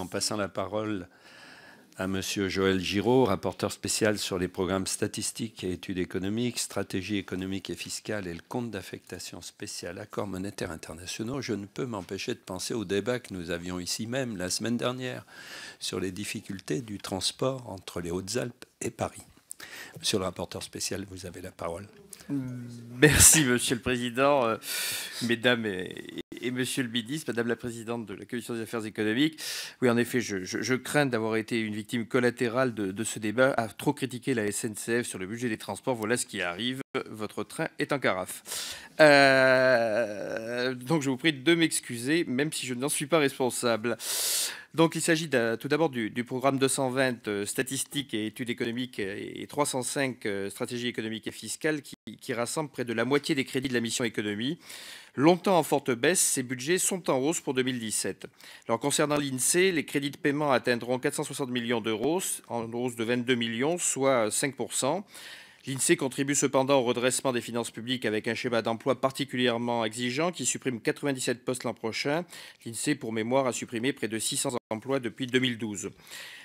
en passant la parole à Monsieur Joël Giraud, rapporteur spécial sur les programmes statistiques et études économiques, stratégie économique et fiscale et le compte d'affectation spéciale accords monétaires internationaux, je ne peux m'empêcher de penser au débat que nous avions ici même la semaine dernière sur les difficultés du transport entre les Hautes-Alpes et Paris. Monsieur le rapporteur spécial, vous avez la parole. Merci, Monsieur le Président, Mesdames et Monsieur le Ministre, Madame la Présidente de la Commission des Affaires économiques. Oui, en effet, je crains d'avoir été une victime collatérale de ce débat, à trop critiquer la SNCF sur le budget des transports. Voilà ce qui arrive. Votre train est en carafe. Donc, je vous prie de m'excuser, même si je n'en suis pas responsable. Donc, il s'agit tout d'abord du programme 220 statistiques et études économiques et 305 stratégie économique et fiscale qui rassemble près de la moitié des crédits de la mission économie. Longtemps en forte baisse, ces budgets sont en hausse pour 2017. Alors, concernant l'INSEE, les crédits de paiement atteindront 460 millions d'euros, en hausse de 22 millions, soit 5%. L'INSEE contribue cependant au redressement des finances publiques avec un schéma d'emploi particulièrement exigeant qui supprime 97 postes l'an prochain. L'INSEE, pour mémoire, a supprimé près de 600 emplois depuis 2012.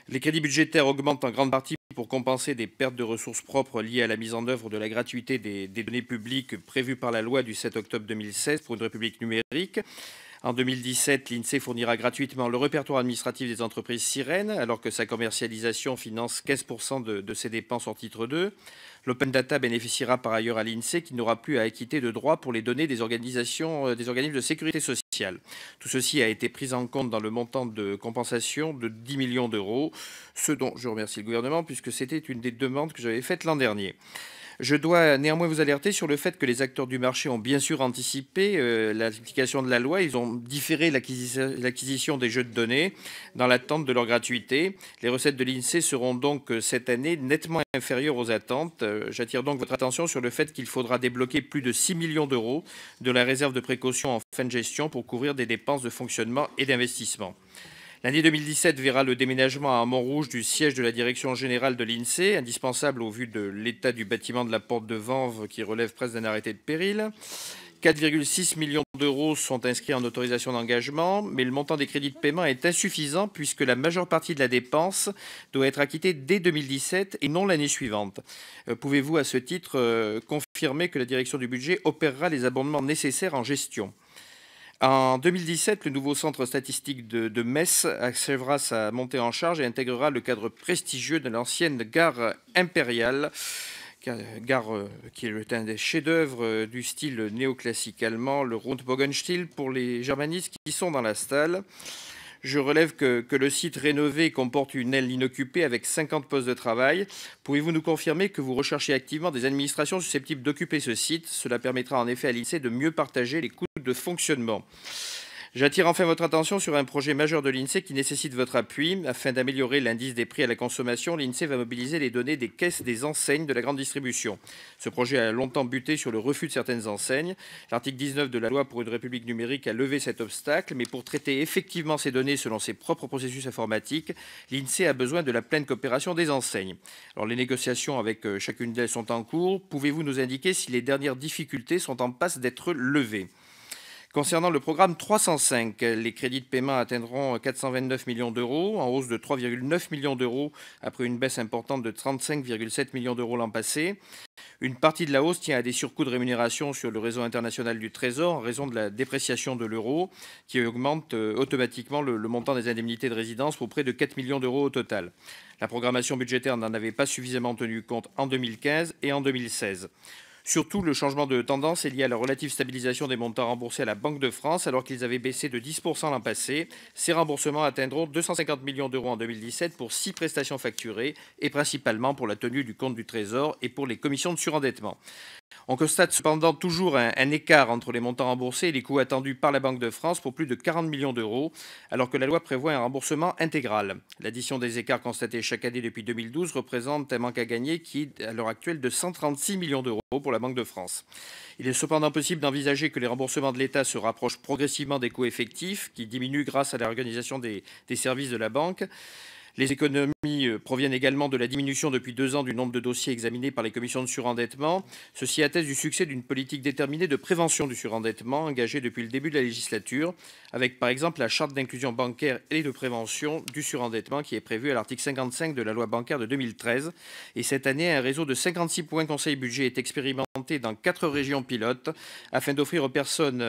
Les crédits budgétaires augmentent en grande partie pour compenser des pertes de ressources propres liées à la mise en œuvre de la gratuité des données publiques prévues par la loi du 7 octobre 2016 pour une République numérique. En 2017, l'INSEE fournira gratuitement le répertoire administratif des entreprises sirènes, alors que sa commercialisation finance 15% de ses dépenses hors titre 2. L'open data bénéficiera par ailleurs à l'INSEE qui n'aura plus à acquitter de droits pour les données des organismes de sécurité sociale. Tout ceci a été pris en compte dans le montant de compensation de 10 millions d'euros, ce dont je remercie le gouvernement puisque c'était une des demandes que j'avais faites l'an dernier. Je dois néanmoins vous alerter sur le fait que les acteurs du marché ont bien sûr anticipé l'application de la loi. Ils ont différé l'acquisition des jeux de données dans l'attente de leur gratuité. Les recettes de l'INSEE seront donc cette année nettement inférieures aux attentes. J'attire donc votre attention sur le fait qu'il faudra débloquer plus de 6 millions d'euros de la réserve de précaution en fin de gestion pour couvrir des dépenses de fonctionnement et d'investissement. L'année 2017 verra le déménagement à Montrouge du siège de la direction générale de l'INSEE, indispensable au vu de l'état du bâtiment de la porte de Vanves qui relève presque d'un arrêté de péril. 4,6 millions d'euros sont inscrits en autorisation d'engagement, mais le montant des crédits de paiement est insuffisant puisque la majeure partie de la dépense doit être acquittée dès 2017 et non l'année suivante. Pouvez-vous à ce titre confirmer que la direction du budget opérera les abondements nécessaires en gestion ? En 2017, le nouveau centre statistique de Metz achèvera sa montée en charge et intégrera le cadre prestigieux de l'ancienne gare impériale, gare qui est un des chefs-d'œuvre du style néoclassique allemand, le Rundbogenstiel pour les germanistes qui sont dans la salle. Je relève que le site rénové comporte une aile inoccupée avec 50 postes de travail. Pouvez-vous nous confirmer que vous recherchez activement des administrations susceptibles d'occuper ce site? Cela permettra en effet à l'INSEE de mieux partager les coûts de fonctionnement. J'attire enfin votre attention sur un projet majeur de l'INSEE qui nécessite votre appui. Afin d'améliorer l'indice des prix à la consommation, l'INSEE va mobiliser les données des caisses des enseignes de la grande distribution. Ce projet a longtemps buté sur le refus de certaines enseignes. L'article 19 de la loi pour une République numérique a levé cet obstacle, mais pour traiter effectivement ces données selon ses propres processus informatiques, l'INSEE a besoin de la pleine coopération des enseignes. Alors, les négociations avec chacune d'elles sont en cours. Pouvez-vous nous indiquer si les dernières difficultés sont en passe d'être levées ? Concernant le programme 305, les crédits de paiement atteindront 429 millions d'euros, en hausse de 3,9 millions d'euros après une baisse importante de 35,7 millions d'euros l'an passé. Une partie de la hausse tient à des surcoûts de rémunération sur le réseau international du Trésor en raison de la dépréciation de l'euro qui augmente automatiquement le montant des indemnités de résidence pour près de 4 millions d'euros au total. La programmation budgétaire n'en avait pas suffisamment tenu compte en 2015 et en 2016. Surtout, le changement de tendance est lié à la relative stabilisation des montants remboursés à la Banque de France, alors qu'ils avaient baissé de 10% l'an passé. Ces remboursements atteindront 250 millions d'euros en 2017 pour 6 prestations facturées, et principalement pour la tenue du compte du Trésor et pour les commissions de surendettement. On constate cependant toujours un écart entre les montants remboursés et les coûts attendus par la Banque de France pour plus de 40 millions d'euros, alors que la loi prévoit un remboursement intégral. L'addition des écarts constatés chaque année depuis 2012 représente un manque à gagner qui est à l'heure actuelle de 136 millions d'euros pour la Banque de France. Il est cependant possible d'envisager que les remboursements de l'État se rapprochent progressivement des coûts effectifs, qui diminuent grâce à la réorganisation des services de la banque. Les économies proviennent également de la diminution depuis 2 ans du nombre de dossiers examinés par les commissions de surendettement. Ceci atteste du succès d'une politique déterminée de prévention du surendettement engagée depuis le début de la législature, avec par exemple la charte d'inclusion bancaire et de prévention du surendettement qui est prévue à l'article 55 de la loi bancaire de 2013. Et cette année, un réseau de 56 points conseil budget est expérimenté dans 4 régions pilotes afin d'offrir aux personnes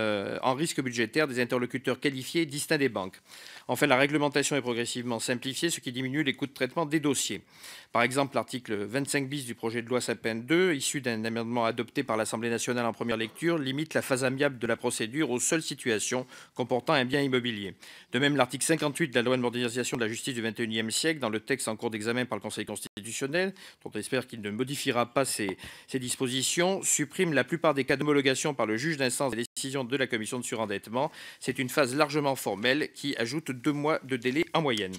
en risque budgétaire des interlocuteurs qualifiés distincts des banques. Enfin, la réglementation est progressivement simplifiée, ce qui diminue les coûts de traitement des dossiers. Par exemple, l'article 25 bis du projet de loi Sapin 2, issu d'un amendement adopté par l'Assemblée nationale en première lecture, limite la phase amiable de la procédure aux seules situations comportant un bien immobilier. De même, l'article 58 de la loi de modernisation de la justice du XXIe siècle, dans le texte en cours d'examen par le Conseil constitutionnel, dont on espère qu'il ne modifiera pas ces dispositions, supprime la plupart des cas d'homologation par le juge d'instance des décisions de la commission de surendettement. C'est une phase largement formelle qui ajoute 2 mois de délai en moyenne.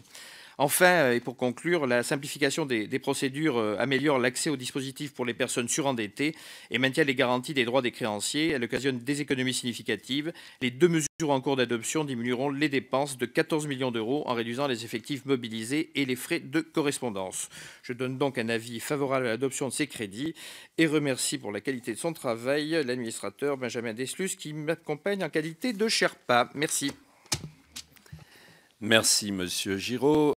Enfin, et pour conclure, la simplification des procédures améliore l'accès aux dispositifs pour les personnes surendettées et maintient les garanties des droits des créanciers. Elle occasionne des économies significatives. Les 2 mesures en cours d'adoption diminueront les dépenses de 14 millions d'euros en réduisant les effectifs mobilisés et les frais de correspondance. Je donne donc un avis favorable à l'adoption de ces crédits et remercie pour la qualité de son travail l'administrateur Benjamin Deslus qui m'accompagne en qualité de Sherpa. Merci. Merci, Monsieur Giraud.